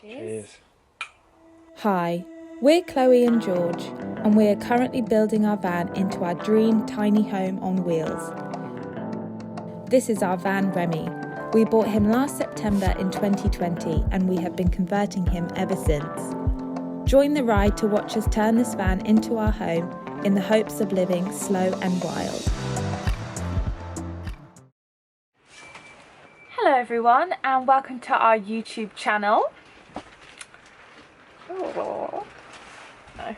Cheers. Hi, we're Chloe and George, and we are currently building our van into our dream tiny home on wheels. This is our van Remy. We bought him last September in 2020 and we have been converting him ever since. Join the ride to watch us turn this van into our home in the hopes of living slow and wild. Hello everyone and welcome to our YouTube channel. Oh, no.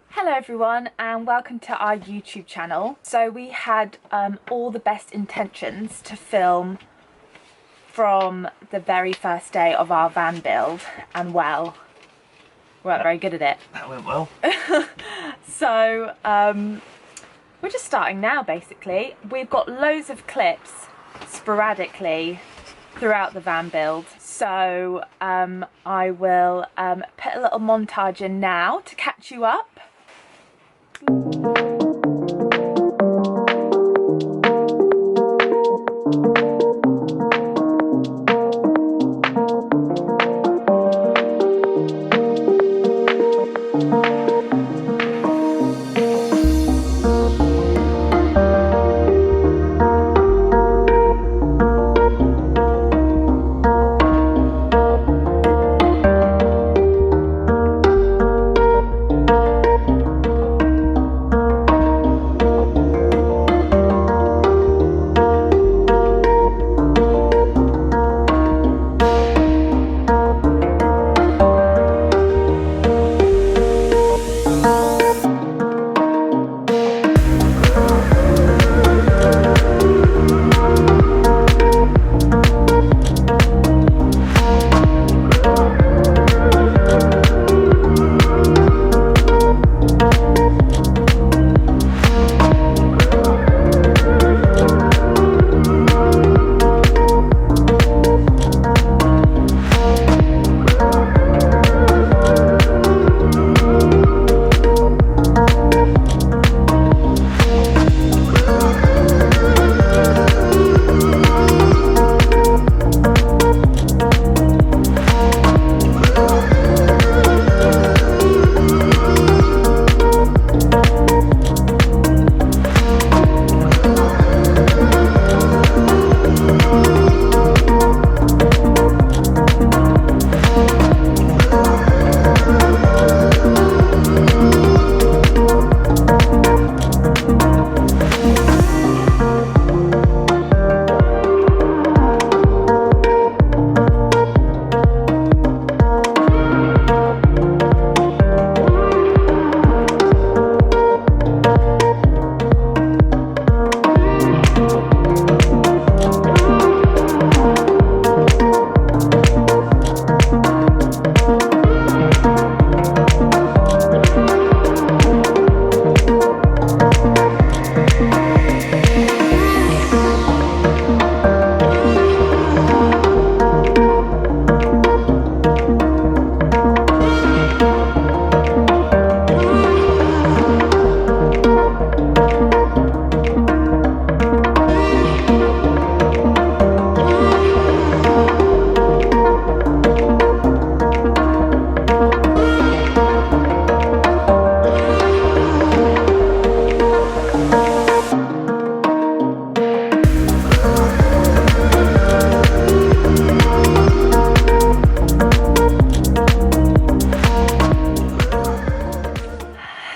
Hello everyone and welcome to our YouTube channel. So we had all the best intentions to film from the very first day of our van build, and well, we weren't very good at it. That went well. So we're just starting now basically. We've got loads of clips sporadically throughout the van build, so I will put a little montage in now to catch you up.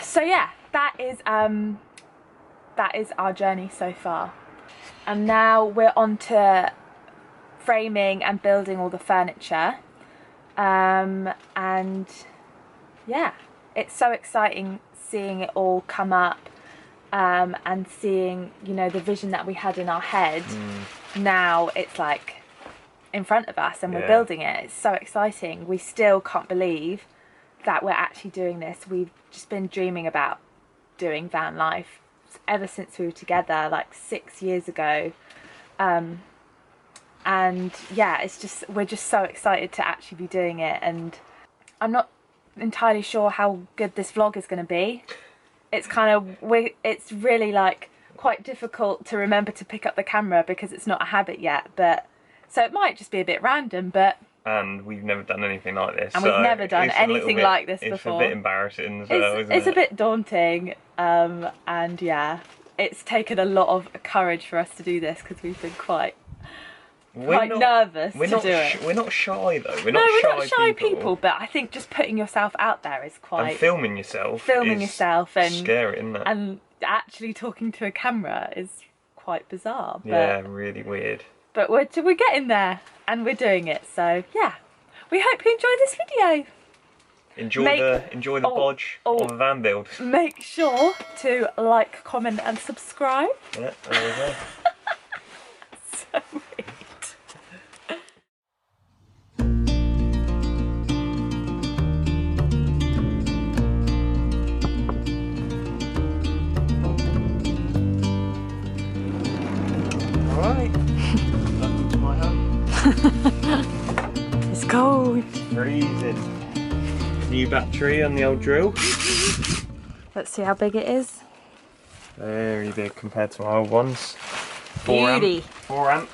So yeah, that is our journey so far, and now we're on to framing and building all the furniture, and yeah, it's so exciting seeing it all come up, and seeing, you know, the vision that we had in our head. Now it's like in front of us and we're building it. It's so exciting. We still can't believe that we're actually doing this. We've just been dreaming about doing van life ever since we were together, like 6 years ago, and yeah, it's just, we're just so excited to actually be doing it. And I'm not entirely sure how good this vlog is going to be. It's kind of, it's really like quite difficult to remember to pick up the camera because it's not a habit yet, but so it might just be a bit random, but and we've never done anything like this. And we've never done anything like this before. It's a bit embarrassing as well, isn't it? It's a bit daunting, and yeah, it's taken a lot of courage for us to do this because we've been quite nervous to do it. We're not shy though. We're not shy people, but I think just putting yourself out there is quite... And filming yourself and scary, isn't it? And actually talking to a camera is quite bizarre. But, yeah, really weird. But we're getting there, and we're doing it, so yeah. We hope you enjoy this video. Enjoy the bodge of the van build. Make sure to like, comment and subscribe. Yeah, there we go. So weird. Alright, welcome to my home. It's cold. Freezing. New battery on the old drill. Let's see how big it is. Very big compared to my old ones. 4 amp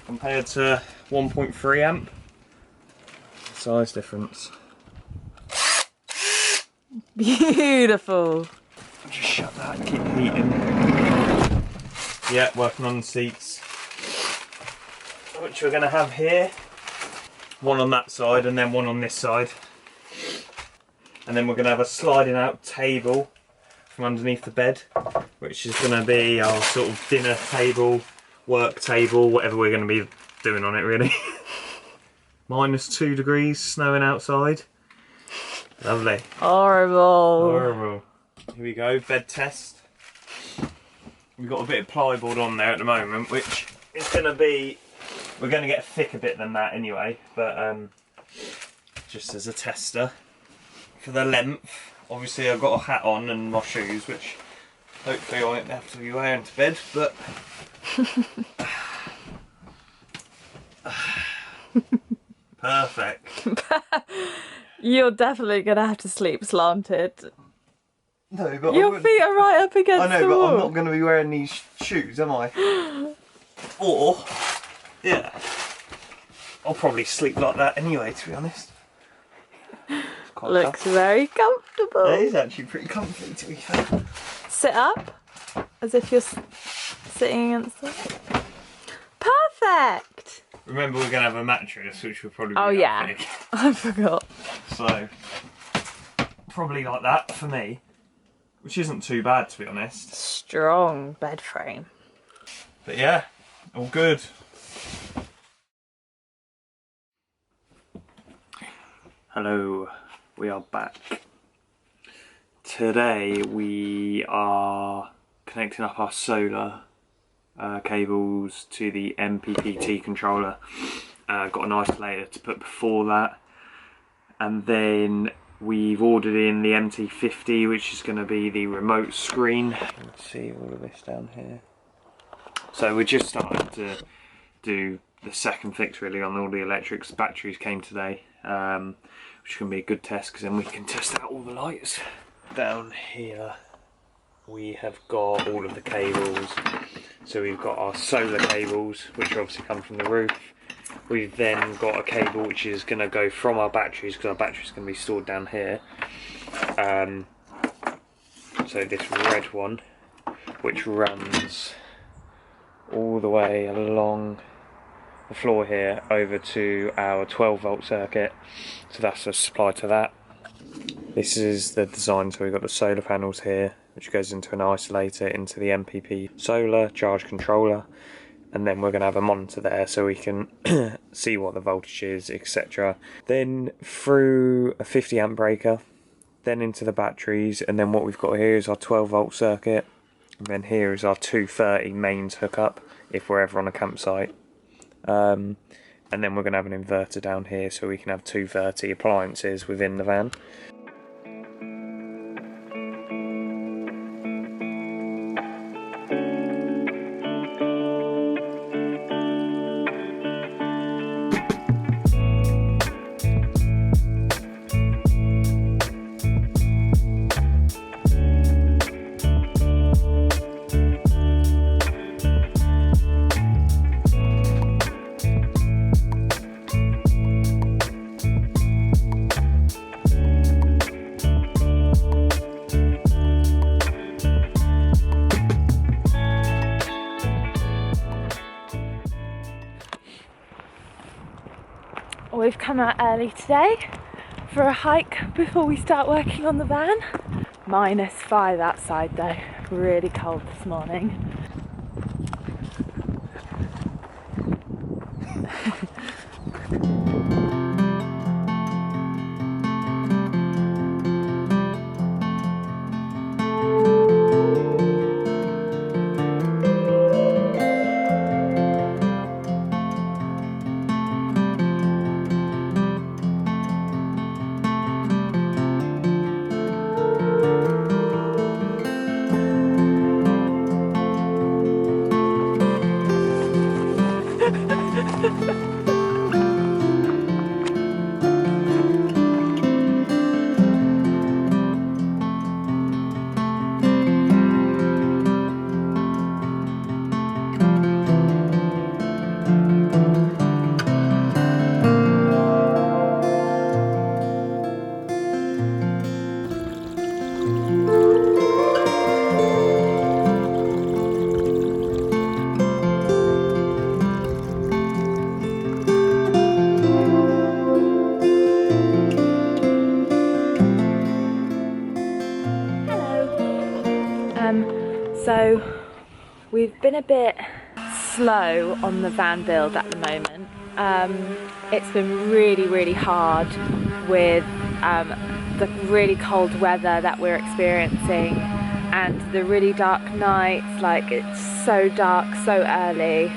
compared to 1.3 amp. Size difference. Beautiful. I'll just shut that and keep heating. Yeah, working on the seats, which we're going to have here. One on that side and then one on this side. And then we're going to have a sliding out table from underneath the bed, which is going to be our sort of dinner table, work table, whatever we're going to be doing on it really. -2 degrees, snowing outside. Lovely. Horrible. Horrible. Here we go, bed test. We've got a bit of plyboard on there at the moment, which is going to be, we're going to get thicker bit than that anyway, but just as a tester. For the length, obviously I've got a hat on and my shoes, which hopefully I won't have to be wearing to bed, but perfect. You're definitely going to have to sleep slanted. No, but your feet are right up against the wall. But I'm not going to be wearing these shoes, am I? Or, yeah, I'll probably sleep like that anyway, to be honest. Looks very comfortable. It is actually pretty comfy, to be fair. Sit up, as if you're sitting against it. Perfect! Remember, we're going to have a mattress, which will probably be big. I forgot. So, probably like that for me. Which isn't too bad, to be honest. Strong bed frame. But yeah, all good. Hello, we are back. Today we are connecting up our solar cables to the MPPT controller. Got an isolator to put before that. And then we've ordered in the MT50, which is going to be the remote screen. You can see all of this down here. So we're just starting to do the second fix really on all the electrics. The batteries came today, which is going to be a good test because then we can test out all the lights. Down here we have got all of the cables. So we've got our solar cables, which obviously come from the roof. We've then got a cable which is going to go from our batteries, because our batteries going to be stored down here. So this red one, which runs all the way along the floor here over to our 12 volt circuit. So that's a supply to that. This is the design, so we've got the solar panels here, which goes into an isolator into the MPP solar charge controller. And then we're going to have a monitor there so we can see what the voltage is, etc. Then through a 50 amp breaker, then into the batteries, and then what we've got here is our 12 volt circuit, and then here is our 230 mains hookup if we're ever on a campsite. And then we're going to have an inverter down here so we can have 230 appliances within the van. we've come out early today for a hike before we start working on the van. -5 outside though, really cold this morning. So we've been a bit slow on the van build at the moment. It's been really hard with the really cold weather that we're experiencing and the really dark nights, like it's so dark so early.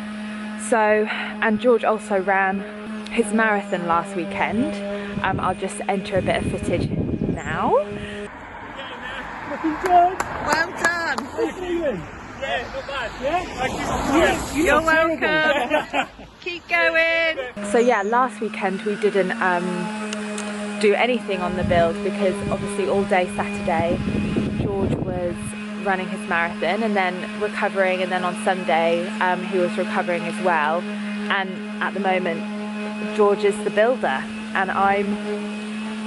So, and George also ran his marathon last weekend. I'll just enter a bit of footage now. Well done. Yeah, not bad. Yeah? You're welcome. Keep going. So yeah, last weekend we didn't do anything on the build because obviously all day Saturday George was running his marathon and then recovering, and then on Sunday he was recovering as well. And at the moment George is the builder and I'm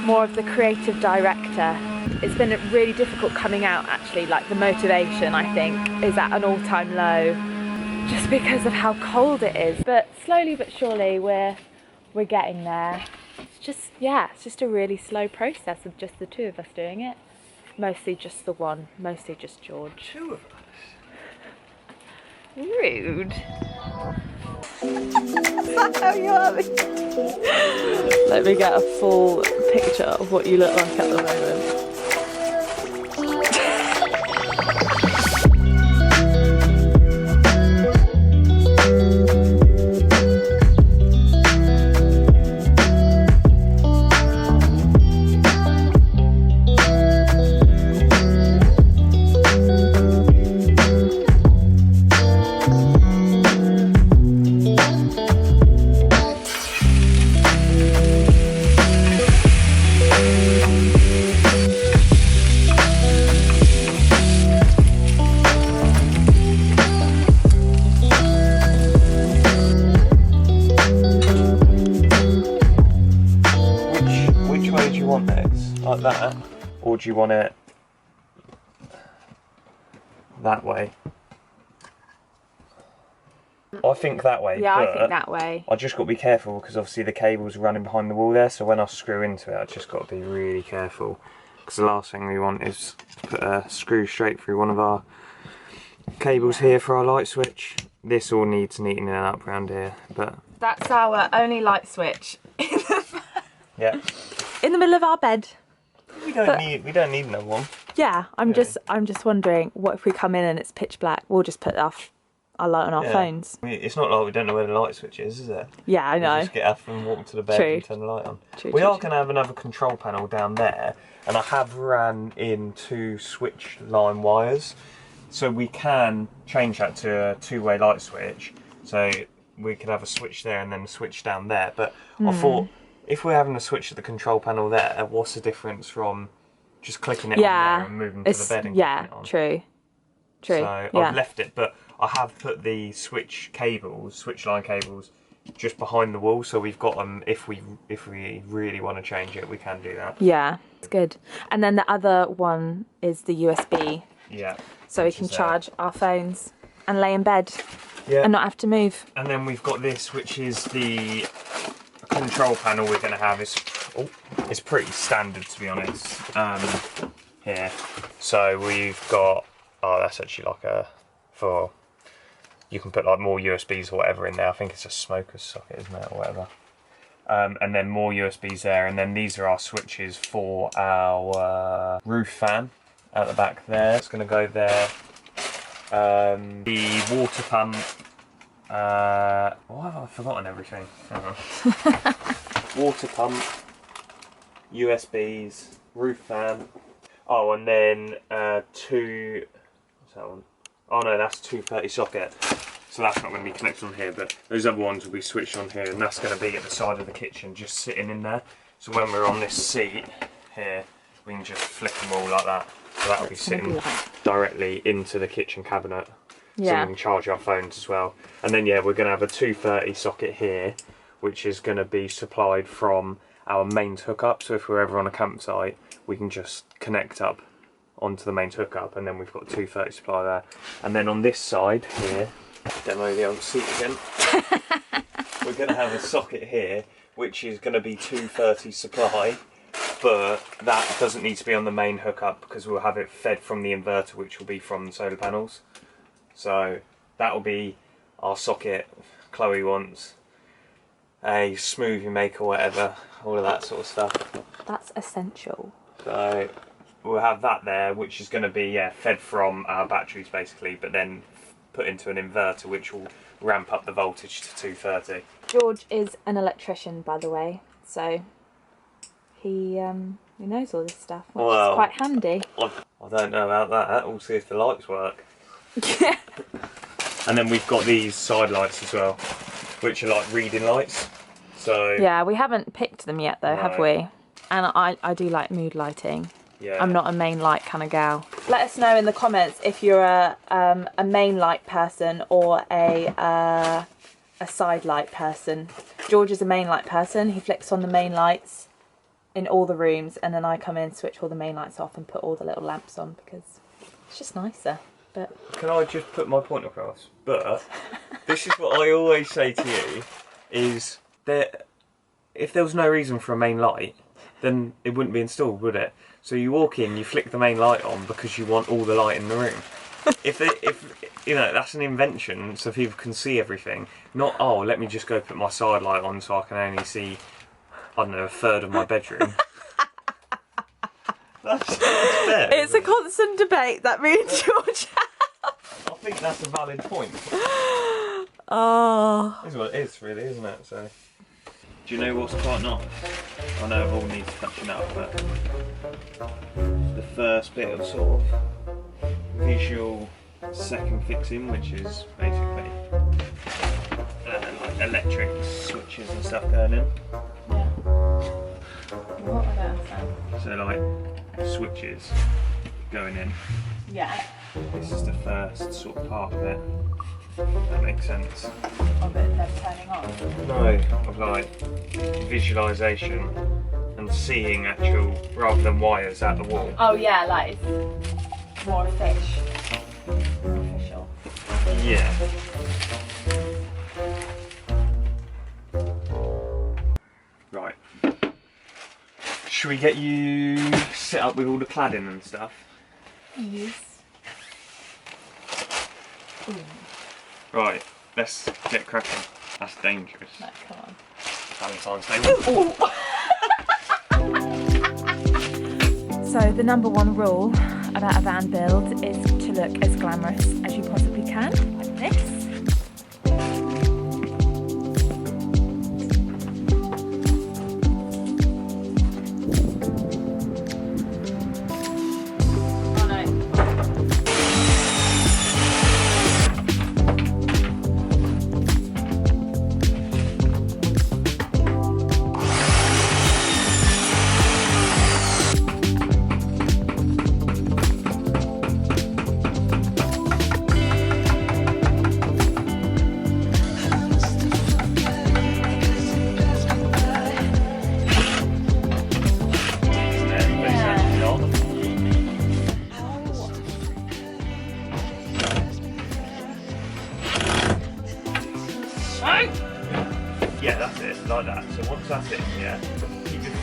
more of the creative director. It's been really difficult coming out actually, like the motivation I think is at an all-time low just because of how cold it is, but slowly but surely we're getting there. It's just, yeah, it's just a really slow process of just the two of us doing it. Mostly just the one, mostly just George. Two of us? Rude. That's how you are. Let me get a full picture of what you look like at the moment. Like that, or do you want it that way? I think that way. Yeah, but I think that way. I just got to be careful because obviously the cable's running behind the wall there, so when I screw into it I just got to be really careful because the last thing we want is to put a screw straight through one of our cables here for our light switch. This all needs neatening up around here, but that's our only light switch yeah, in the middle of our bed. We don't need no one. Yeah, I'm just wondering, what if we come in and it's pitch black? We'll just put our light on our phones. It's not like we don't know where the light switch is it? Yeah, I know. We'll just get up and walk to the bed and turn the light on. We are going to have another control panel down there, and I have ran in 2 switch line wires, so we can change that to a 2-way light switch. So we could have a switch there and then a switch down there. But I thought, if we're having a switch at the control panel there, what's the difference from just clicking it on there and moving to the bed and clicking it on? True. So I've left it, but I have put the switch line cables, just behind the wall, so we've got them. If we really want to change it, we can do that. Yeah, it's good. And then the other one is the USB. Yeah. So we can charge our phones and lay in bed. Yeah. And not have to move. And then we've got this, which is the control panel we're going to have is it's pretty standard, to be honest. Here, so we've got that's actually like you can put like more USBs or whatever in there. I think it's a smoker's socket, isn't it, or whatever. And then more USBs there, and then these are our switches for our roof fan at the back there. It's going to go there. The water pump. Why have I forgotten everything? Water pump, USBs, roof fan. Oh, and then two. What's that one? Oh no, that's 230 socket. So that's not going to be connected on here, but those other ones will be switched on here, and that's going to be at the side of the kitchen, just sitting in there. So when we're on this seat here, we can just flick them all like that. So that'll be sitting directly into the kitchen cabinet. So we can charge our phones as well. And then yeah, we're going to have a 230 socket here, which is going to be supplied from our mains hookup. So if we're ever on a campsite, we can just connect up onto the mains hookup, and then we've got a 230 supply there. And then on this side here, demo the old seat again. We're going to have a socket here, which is going to be 230 supply, but that doesn't need to be on the main hookup because we'll have it fed from the inverter, which will be from the solar panels. So that will be our socket. Chloe wants a smoothie maker or whatever, all of that sort of stuff. That's essential. So we'll have that there, which is going to be fed from our batteries basically, but then put into an inverter, which will ramp up the voltage to 230. George is an electrician, by the way, so he knows all this stuff, which is quite handy. I don't know about that. We'll see if the lights work. Yeah. And then we've got these side lights as well, which are like reading lights. So yeah, we haven't picked them yet though, have we? And I do like mood lighting. Yeah. I'm not a main light kind of gal. Let us know in the comments if you're a main light person or a side light person. George is a main light person. He flicks on the main lights in all the rooms, and then I come in, switch all the main lights off and put all the little lamps on because it's just nicer. But can I just put my point across? But this is what I always say to you, is that if there was no reason for a main light, then it wouldn't be installed, would it? So you walk in, you flick the main light on because you want all the light in the room. If you know, that's an invention so people can see everything. Not, oh, let me just go put my side light on so I can only see, I don't know, a third of my bedroom. That's fair. It's a constant debate that me and George have. I think that's a valid point. Oh. That's what it is, really, isn't it? So, do you know what's quite nice? I know it all needs touching up, but the first bit of sort of visual second fixing, which is basically like electric switches and stuff going in. Yeah. What are those? So like switches going in. Yeah. This is the first sort of part of it. That makes sense. Of it then turning on? No, of like visualisation and seeing actual, rather than wires at the wall. Oh yeah, like it's more official. Yeah. Right. Should we get you set up with all the cladding and stuff? Yes. Ooh. Right, let's get cracking. That's dangerous. No, come on. Valentine's Day. So the number one rule about a van build is to look as glamorous as you possibly can, like this.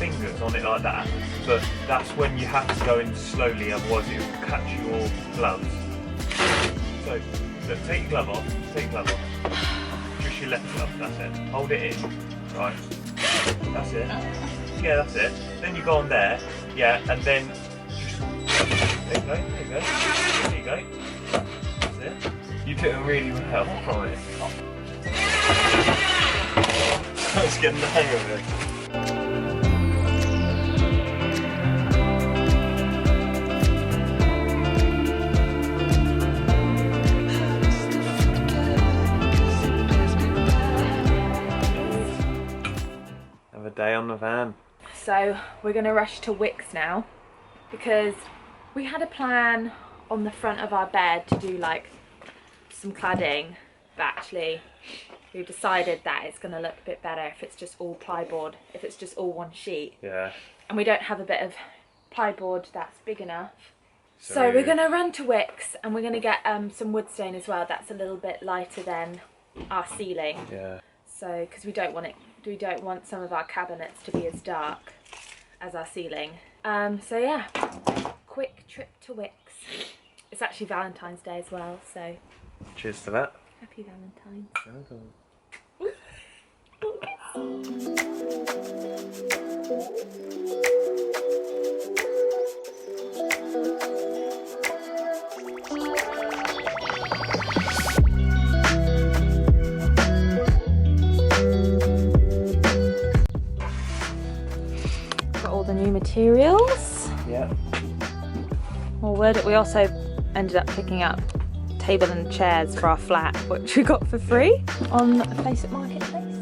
fingers on it like that, but that's when you have to go in slowly, otherwise it will catch your gloves. So, look, take your glove off, just your left glove, that's it. Hold it in, right, that's it. Yeah, that's it. Then you go on there, yeah, and then just, there you go, that's it. You're doing really well from it. I was getting the hang of it. Have a day on the van. So we're going to rush to Wickes now because we had a plan on the front of our bed to do like some cladding, but actually we've decided that it's going to look a bit better if it's just all plyboard, if it's just all one sheet. Yeah. And we don't have a bit of plyboard that's big enough. So we're going to run to Wickes and we're going to get some wood stain as well. That's a little bit lighter than our ceiling. Yeah. So, because we don't want some of our cabinets to be as dark as our ceiling. So yeah, quick trip to Wickes. It's actually Valentine's Day as well, so cheers to that. Happy Valentine's. Got all the new materials. Yeah. Well, we also ended up picking up table and chairs for our flat, which we got for free on Facebook Marketplace.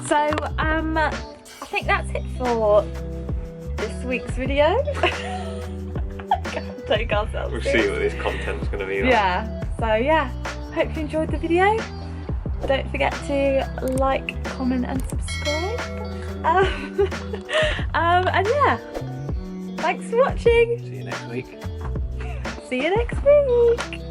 So I think that's it for this week's video. Can't take ourselves. We'll see what this content's going to be like. Yeah. So yeah, hope you enjoyed the video. Don't forget to like, comment, and subscribe. And yeah, thanks for watching. See you next week. See you next week.